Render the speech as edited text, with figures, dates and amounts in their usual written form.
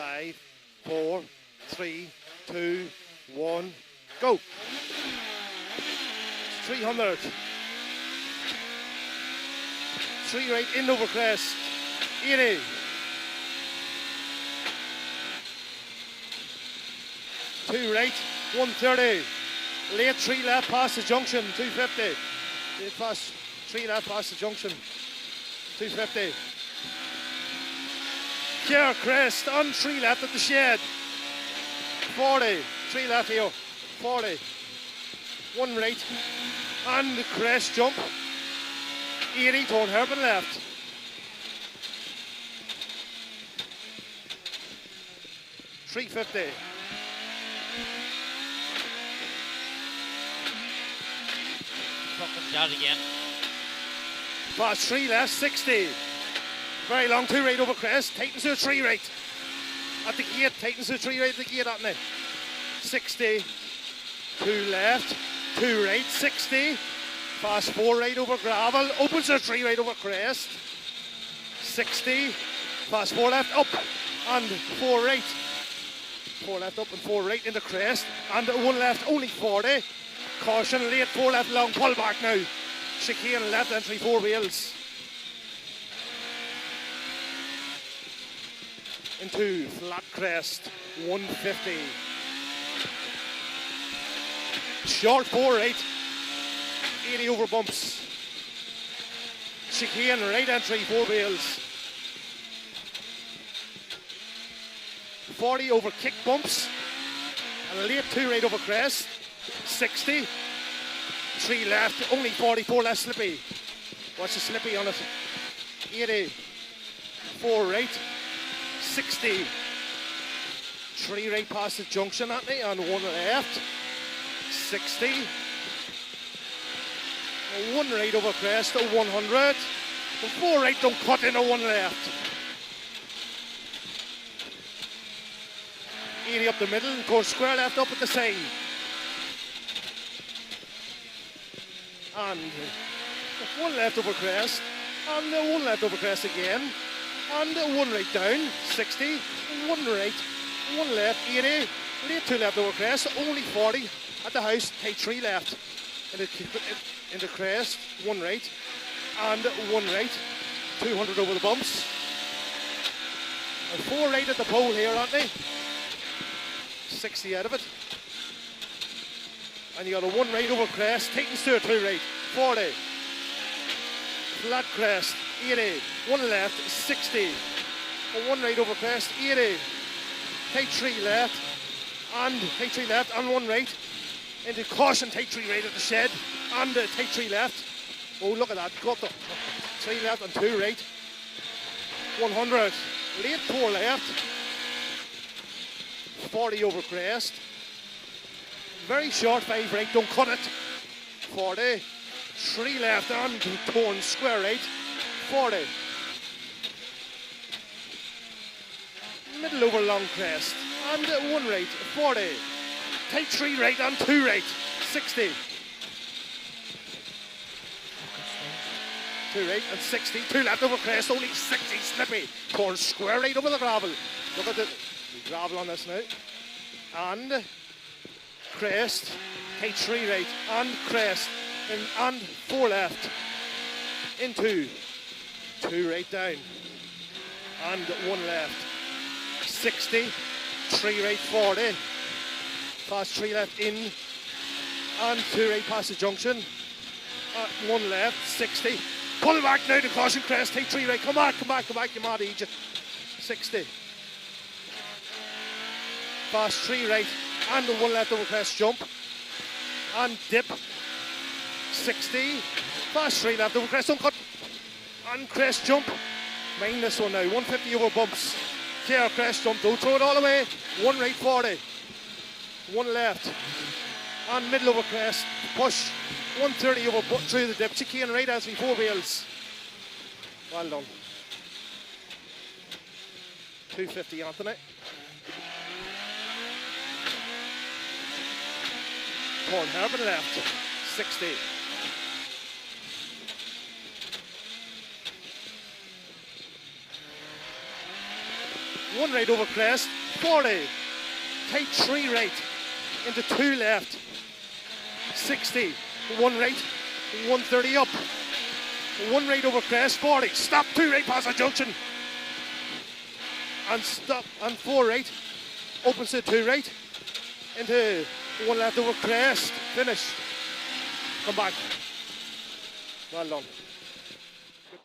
5, 4, 3, 2, 1, go. 300. 3 right in over crest. 80. 2 right, 130. Late 3 left past the junction, 250. Late past 3 left past the junction, 250. Care crest on 3 left at the shed. 40. 3 left here. 40. 1 right. And the crest jump. 80 turn hairpin left. $350. Fucking shot again. Fast 3 left, 60. Very long 2 right over crest. Tightens to a 3 right. At the gate, tightens to a 3 right at the gate, at me. 60. 2 left, 2 right, 60. Fast 4 right over gravel. Opens to a 3 right over crest. 60. Fast 4 left, up. And 4 right. 4 left up and 4 right in the crest. And 1 left, only 40. Caution, late 4 left long, pull back now. Chicane left entry, 4 wheels. Into flat crest, 150. Short 4 right, 80 over bumps. Chicane right entry, 4 wheels. 40 over kick bumps. And a late 2 right over crest. 60. 3 left, only 44 left slippy. Watch the slippy on it. 80. 4 right. 60. 3 right past the junction at me and 1 left. 60. 1 right over crest, 100. And 4 right, don't cut in, 1 left. 80 up the middle, and course square left up at the side. And 1 left over crest, and 1 left over crest again, and 1 right down, 60, 1 right, 1 left, 80, late 2 left over crest, only 40 at the house, take 3 left in the crest, 1 right, and 1 right, 200 over the bumps, and 4 right at the pole here, aren't they? 60 out of it. And you got a 1 right over crest, taking to a 2 right, 40. Flat crest, 80. 1 left, 60. A 1 right over crest, 80. Take 3 left, and 1 right. Into caution, take 3 right at the shed, and take 3 left. Oh, look at that, got the 3 left and 2 right. 100. Late 4 left. 40 over crest. Very short 5 right, don't cut it. 40. 3 left and torn square right. 40. Middle over long crest. And 1 right. 40. Take 3 right and 2 right. 60. 2 right and 60. 2 left over crest, only 60. Slippy. Torn square right over the gravel. Look at the gravel on this now. And crest, take 3 right, and crest, and 4 left, into 2 right down, and 1 left, 60, 3 right, 40, fast 3 left in, and 2 right past the junction, 1 left, 60, pull back now to caution crest, take 3 right, come back, you mad Egypt, 60. Fast 3 right, and 1 left over crest jump, and dip, 60, fast 3 left over crest, don't cut, and crest jump, mind this one now, 150 over bumps, clear crest jump, don't throw it all away, 1 right 40, 1 left, and middle over crest, push, 130 over through the dip, chicane right as me, 4 wheels, well done, 250 Anthony. Torn hairpin left, 60. 1 right over crest, 40, tight 3 right, into 2 left, 60, 1 right, 130 up, 1 right over crest, 40, stop, 2 right past the junction, and stop, and 4 right, opens to 2 right, into 1 left over crest, finish, come back, well done.